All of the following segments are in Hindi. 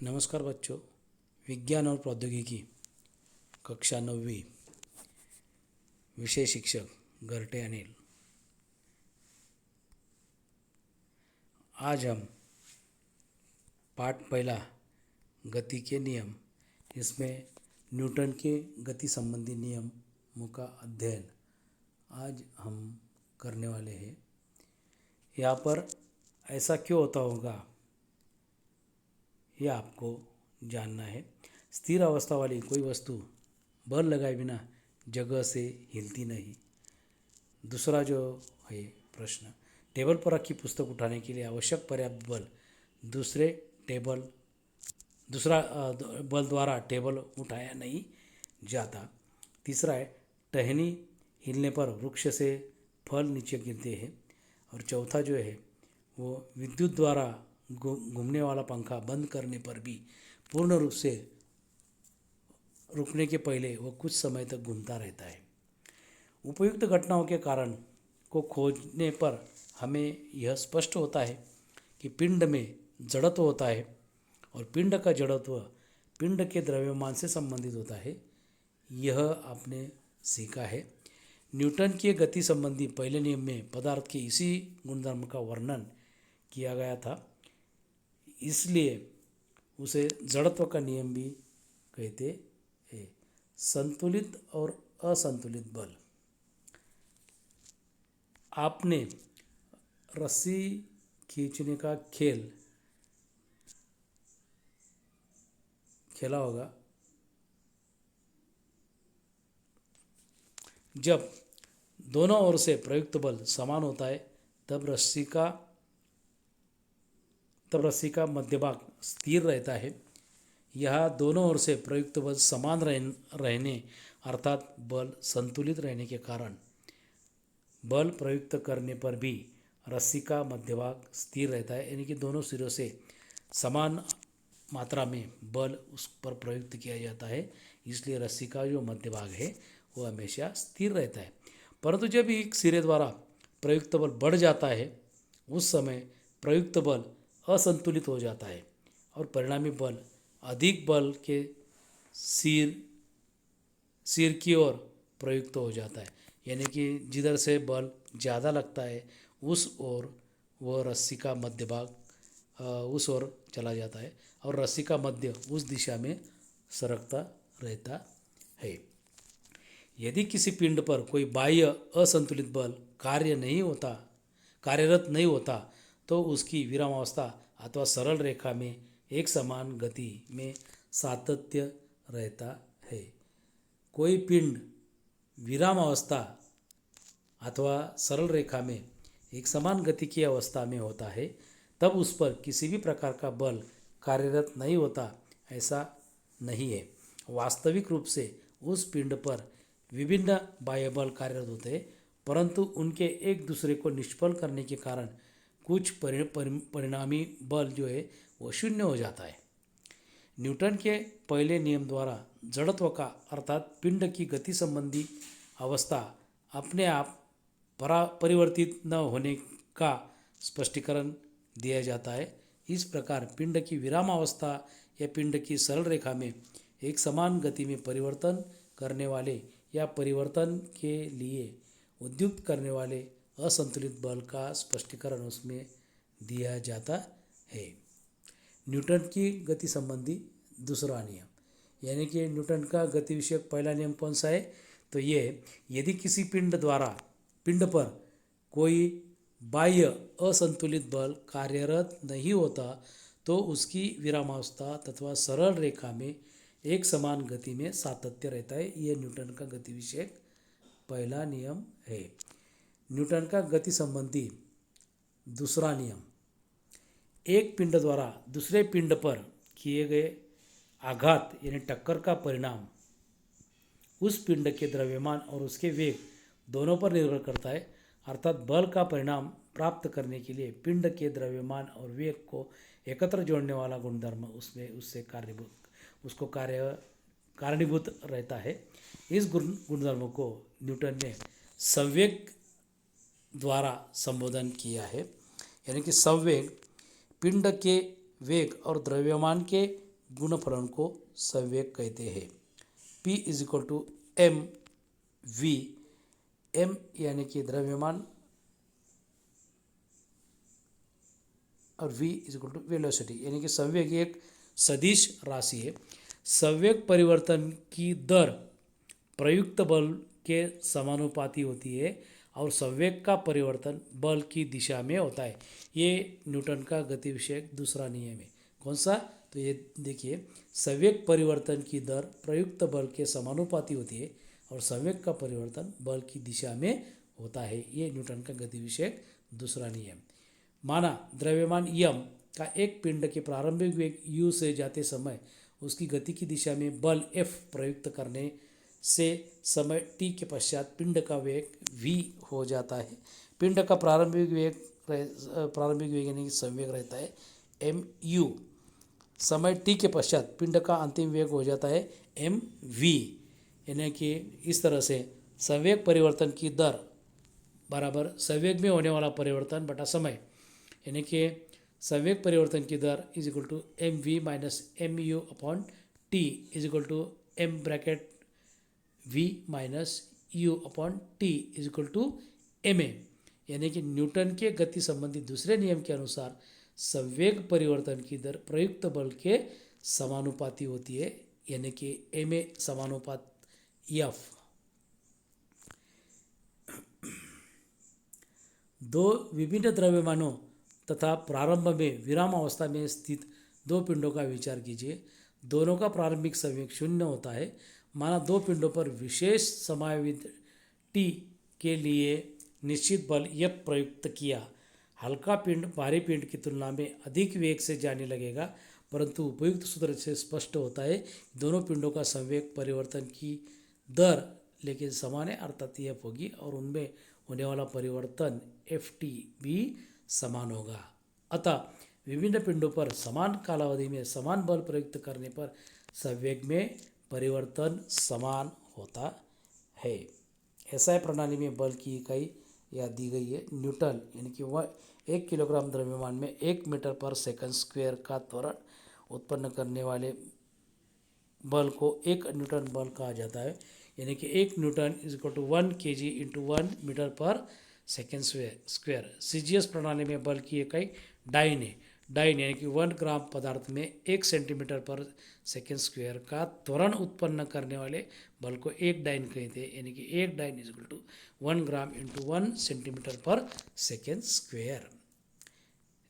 नमस्कार बच्चों। विज्ञान और प्रौद्योगिकी कक्षा 9वीं, विषय शिक्षक गर्टे अनिल। आज हम पाठ पहला गति के नियम, इसमें न्यूटन के गति संबंधी नियमों का अध्ययन आज हम करने वाले हैं। यहाँ पर ऐसा क्यों होता होगा यह आपको जानना है। स्थिर अवस्था वाली कोई वस्तु बल लगाए बिना जगह से हिलती नहीं। दूसरा जो है प्रश्न, टेबल पर रखी पुस्तक उठाने के लिए आवश्यक पर्याप्त बल दूसरा बल द्वारा टेबल उठाया नहीं जाता। तीसरा है, टहनी हिलने पर वृक्ष से फल नीचे गिरते हैं। और चौथा जो है वो विद्युत द्वारा घूमने वाला पंखा बंद करने पर भी पूर्ण रूप से रुकने के पहले वो कुछ समय तक घूमता रहता है। उपयुक्त घटनाओं के कारण को खोजने पर हमें यह स्पष्ट होता है कि पिंड में जड़त्व होता है और पिंड का जड़त्व पिंड के द्रव्यमान से संबंधित होता है। यह आपने सीखा है। न्यूटन के गति संबंधी पहले नियम में पदार्थ के इसी गुणधर्म का वर्णन किया गया था, इसलिए उसे जड़त्व का नियम भी कहते हैं। संतुलित और असंतुलित बल। आपने रस्सी खींचने का खेल खेला होगा। जब दोनों ओर से प्रयुक्त बल समान होता है तब रस्सी का मध्य भाग स्थिर रहता है। यह दोनों ओर से प्रयुक्त बल समान रहने अर्थात बल संतुलित रहने के कारण बल प्रयुक्त करने पर भी रस्सी का मध्य भाग स्थिर रहता है, यानी कि दोनों सिरों से समान मात्रा में बल उस पर प्रयुक्त किया जाता है, इसलिए रस्सी का जो मध्य भाग है वो हमेशा स्थिर रहता है। परंतु जब एक सिरे द्वारा प्रयुक्त बल बढ़ जाता है उस समय प्रयुक्त बल असंतुलित हो जाता है और परिणामी बल अधिक बल के सिर की ओर प्रयुक्त हो जाता है, यानी कि जिधर से बल ज़्यादा लगता है उस ओर वह रस्सी का मध्य भाग उस ओर चला जाता है और रस्सी का मध्य उस दिशा में सरकता रहता है। यदि किसी पिंड पर कोई बाह्य असंतुलित बल कार्यरत नहीं होता तो उसकी विरामावस्था अथवा सरल रेखा में एक समान गति में सातत्य रहता है। कोई पिंड विरामावस्था अथवा सरल रेखा में एक समान गति की अवस्था में होता है तब उस पर किसी भी प्रकार का बल कार्यरत नहीं होता, ऐसा नहीं है। वास्तविक रूप से उस पिंड पर विभिन्न बाह्य बल कार्यरत होते हैं, परंतु उनके एक दूसरे को निष्फल करने के कारण कुछ परिणामी बल जो है वो शून्य हो जाता है। न्यूटन के पहले नियम द्वारा जड़त्व का अर्थात पिंड की गति संबंधी अवस्था अपने आप परिवर्तित न होने का स्पष्टीकरण दिया जाता है। इस प्रकार पिंड की विरामावस्था या पिंड की सरल रेखा में एक समान गति में परिवर्तन करने वाले या परिवर्तन के लिए उद्युक्त करने वाले असंतुलित बल का स्पष्टीकरण उसमें दिया जाता है। न्यूटन की गति संबंधी दूसरा नियम, यानी कि न्यूटन का गति विषयक पहला नियम कौन सा है, तो ये, यदि किसी पिंड पर कोई बाह्य असंतुलित बल कार्यरत नहीं होता तो उसकी विरामावस्था तथा सरल रेखा में एक समान गति में सातत्य रहता है। यह न्यूटन का गति विषयक पहला नियम है। न्यूटन का गति संबंधी दूसरा नियम, एक पिंड द्वारा दूसरे पिंड पर किए गए आघात यानी टक्कर का परिणाम उस पिंड के द्रव्यमान और उसके वेग दोनों पर निर्भर करता है। अर्थात बल का परिणाम प्राप्त करने के लिए पिंड के द्रव्यमान और वेग को एकत्र जोड़ने वाला गुणधर्म उससे कारणीभूत रहता है। इस गुणधर्म को न्यूटन ने संवेग द्वारा संबोधन किया है, यानी कि संवेग पिंड के वेग और द्रव्यमान के गुणफलन को संवेग कहते हैं। P is equal to M V, m यानी कि द्रव्यमान और v is equal to velocity यानी कि संवेग एक सदिश राशि है। संवेग परिवर्तन की दर प्रयुक्त बल के समानुपाती होती है और संवेग का परिवर्तन बल की दिशा में होता है। ये न्यूटन का गति विषयक दूसरा नियम है। कौन सा? तो ये देखिए, संवेग परिवर्तन की दर प्रयुक्त बल के समानुपाती होती है और संवेग का परिवर्तन बल की दिशा में होता है। ये न्यूटन का गति विषयक दूसरा नियम। माना द्रव्यमान यम का एक पिंड के प्रारंभिक वेग u से जाते समय उसकी गति की दिशा में बल F प्रयुक्त करने से समय t के पश्चात पिंड का वेग v हो जाता है। पिंड का प्रारंभिक वेग यानी कि संवेग रहता है mu। समय t के पश्चात पिंड का अंतिम वेग हो जाता है mv। यानी कि इस तरह से संवेग परिवर्तन की दर बराबर संवेग में होने वाला परिवर्तन बटा समय, यानी कि संवेग परिवर्तन की दर is equal to M V minus M U upon T is equal to M bracket V minus U upon T is equal to M A. यानी कि न्यूटन के गति संबंधी दूसरे नियम के अनुसार संवेग परिवर्तन की दर प्रयुक्त बल के समानुपाती होती है, यानी कि एम ए समानुपात एफ। दो विभिन्न द्रव्यमानों तथा प्रारंभ में विराम अवस्था में स्थित दो पिंडों का विचार कीजिए। दोनों का प्रारंभिक संवेग शून्य होता है। माना दो पिंडों पर विशेष समायोजित टी के लिए निश्चित बल F प्रयुक्त किया। हल्का पिंड भारी पिंड की तुलना में अधिक वेग से जाने लगेगा, परंतु उपयुक्त सूत्र से स्पष्ट होता है दोनों पिंडों का संवेग परिवर्तन की दर लेकिन समान है, अर्थात F होगी और उनमें होने वाला परिवर्तन Ft भी समान होगा। अतः विभिन्न पिंडों पर समान कालावधि में समान बल प्रयुक्त करने पर संवेग में परिवर्तन समान होता है। एसआई प्रणाली में बल की इकाई यह दी गई है न्यूटन, यानी कि वह 1 किलोग्राम द्रव्यमान में 1 मीटर पर सेकंड स्क्वायर का त्वरण उत्पन्न करने वाले बल को 1 न्यूटन बल कहा जाता है। यानी कि 1 Newton is equal to 1 kg into 1 metre per second square. CGS प्रणाली में बल की इकाई डाइन है। डाइन यानी कि 1 ग्राम पदार्थ में 1 सेंटीमीटर पर सेकेंड स्क्वायर का त्वरण उत्पन्न करने वाले बल को 1 डाइन कहते हैं। यानी कि 1 dyne is equal to 1 gram into 1 centimetre per second square.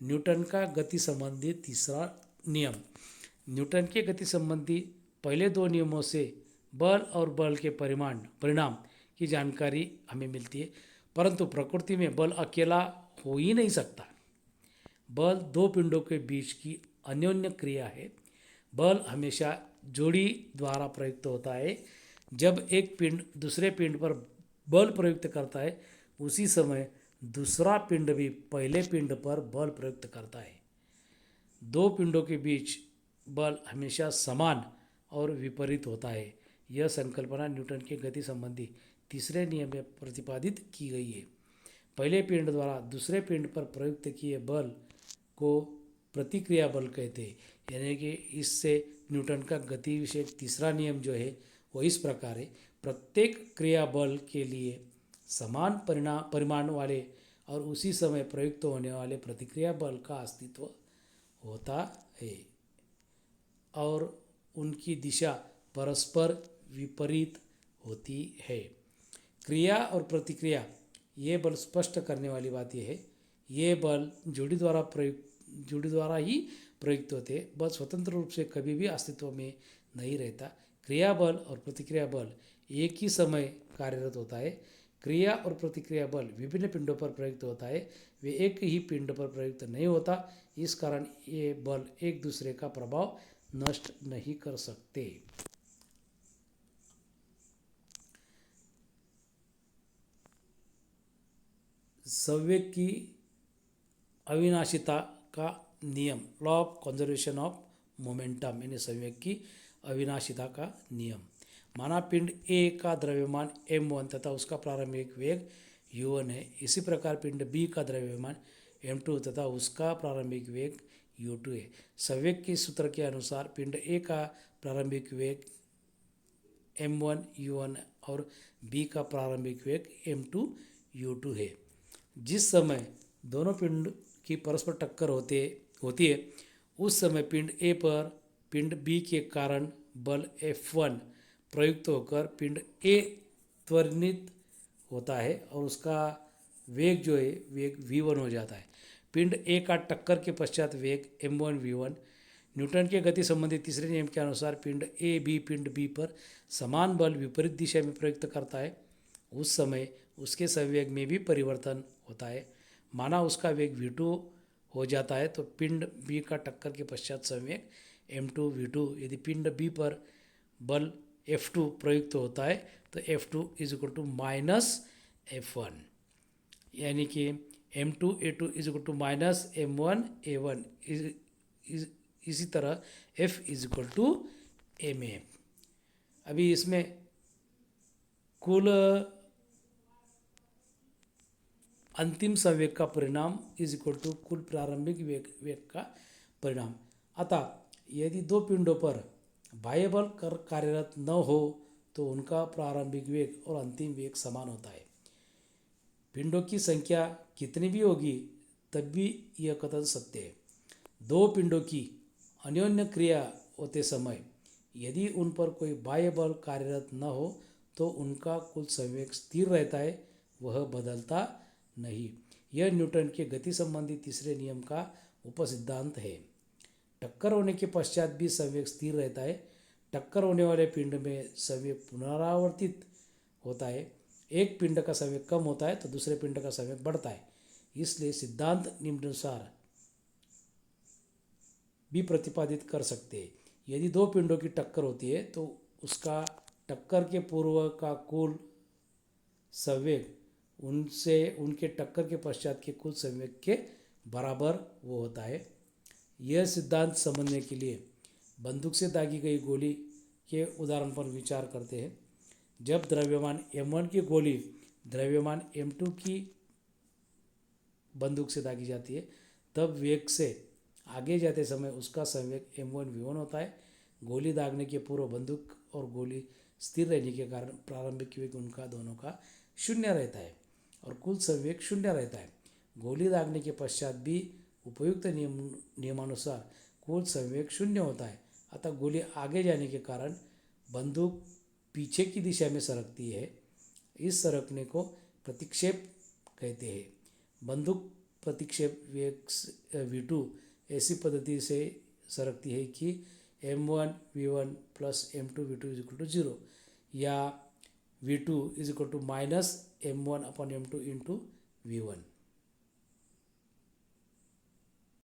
Newton का गति संबंधी तीसरा नियम। न्यूटन के गति संबंधी पहले दो नियमों से बल और बल के परिणाम की जानकारी हमें मिलती है, परंतु प्रकृति में बल अकेला हो ही नहीं सकता। बल दो पिंडों के बीच की अन्योन्य क्रिया है। बल हमेशा जोड़ी द्वारा प्रयुक्त होता है। जब एक पिंड दूसरे पिंड पर बल प्रयुक्त करता है उसी समय दूसरा पिंड भी पहले पिंड पर बल प्रयुक्त करता है। दो पिंडों के बीच बल हमेशा समान और विपरीत होता है। यह संकल्पना न्यूटन के गति संबंधी तीसरे नियम में प्रतिपादित की गई है। पहले पिंड द्वारा दूसरे पिंड पर प्रयुक्त किए बल को प्रतिक्रिया बल कहते हैं। यानी कि इससे न्यूटन का गति विषयक तीसरा नियम जो है वो इस प्रकार है, प्रत्येक क्रिया बल के लिए समान परिमाण वाले और उसी समय प्रयुक्त होने वाले प्रतिक्रिया बल का अस्तित्व होता है और उनकी दिशा परस्पर विपरीत होती है। क्रिया और प्रतिक्रिया ये बल स्पष्ट करने वाली बात यह है, ये बल जोड़ी द्वारा ही प्रयुक्त होते हैं। बल स्वतंत्र रूप से कभी भी अस्तित्व में नहीं रहता। क्रिया बल और प्रतिक्रिया बल एक ही समय कार्यरत होता है। क्रिया और प्रतिक्रिया बल विभिन्न पिंडों पर प्रयुक्त होता है, वे एक ही पिंड पर प्रयुक्त नहीं होता। इस कारण ये बल एक दूसरे का प्रभाव नष्ट नहीं कर सकते। संवेग की अविनाशिता का नियम, law of conservation of momentum, यानी संवेग की अविनाशिता का नियम। माना पिंड ए का द्रव्यमान m1 तथा उसका प्रारंभिक वेग u1 है। इसी प्रकार पिंड बी का द्रव्यमान m2 तथा उसका प्रारंभिक वेग U2 है। संवेग के सूत्र के अनुसार पिंड ए का प्रारंभिक वेग m1 u1 और b का प्रारंभिक वेग m2 u2 है। जिस समय दोनों पिंड की परस्पर टक्कर होती है उस समय पिंड ए पर पिंड बी के कारण बल F1 प्रयुक्त होकर पिंड ए त्वरित होता है और उसका वेग जो है वेग v1 हो जाता है। पिंड ए का टक्कर के पश्चात वेग m1 v1 न्यूटन के गति संबंधी तीसरे नियम के अनुसार पिंड ए बी पिंड बी पर समान बल विपरीत दिशा में प्रयुक्त करता है। उस समय उसके संवेग में भी परिवर्तन होता है। माना उसका वेग v2 हो जाता है तो पिंड बी का टक्कर के पश्चात संवेग m2 v2। यदि पिंड बी पर बल F2 प्रयुक्त होता है तो F2 is equal to minus F1, यानी कि M2 A2 is equal to minus M1 A1। इसी तरह F is equal to MA। अभी इसमें कुल अंतिम संवेग का परिणाम इज इक्वल टू कुल प्रारंभिक वेग का परिणाम। अतः यदि दो पिंडों पर बाह्य बल कार्यरत न हो तो उनका प्रारंभिक वेग और अंतिम वेग समान होता है। पिंडों की संख्या कितनी भी होगी तब भी यह कथन सत्य है। दो पिंडों की अन्योन्य क्रिया होते समय यदि उन पर कोई बाह्य बल कार्यरत न हो तो उनका कुल संवेग स्थिर रहता है, वह बदलता नहीं। यह न्यूटन के गति संबंधी तीसरे नियम का उपसिद्धांत है। टक्कर होने के पश्चात भी संवेग स्थिर रहता है। टक्कर होने वाले पिंड में संवेग पुनरावर्तित होता है। एक पिंड का संवेग कम होता है तो दूसरे पिंड का संवेग बढ़ता है। इसलिए सिद्धांत निम्नानुसार भी प्रतिपादित कर सकते हैं। यदि दो पिंडों की टक्कर होती है तो उसका टक्कर के पूर्व का कुल संवेग उनसे उनके टक्कर के पश्चात के कुल संवेग के बराबर वो होता है। यह सिद्धांत समझने के लिए बंदूक से दागी गई गोली के उदाहरण पर विचार करते हैं। जब द्रव्यमान m1 की गोली द्रव्यमान m2 की बंदूक से दागी जाती है तब वेग से आगे जाते समय उसका संवेग m1 v1 होता है। गोली दागने के पूर्व बंदूक और गोली स्थिर रहने के कारण प्रारंभिक वेग उनका दोनों का शून्य रहता है और कुल संवेग शून्य रहता है। गोली दागने के पश्चात भी उपयुक्त नियमानुसार कुल संवेग शून्य होता है। अतः गोली आगे जाने के कारण बंदूक पीछे की दिशा में सरकती है। इस सरकने को प्रतिक्षेप कहते हैं। बंदूक प्रतिक्षेप वेग v2 ऐसी पद्धति से सरकती है कि m1 v1 plus m2 v2 is equal to 0 या v2 is equal to minus m1 upon m2 into v1।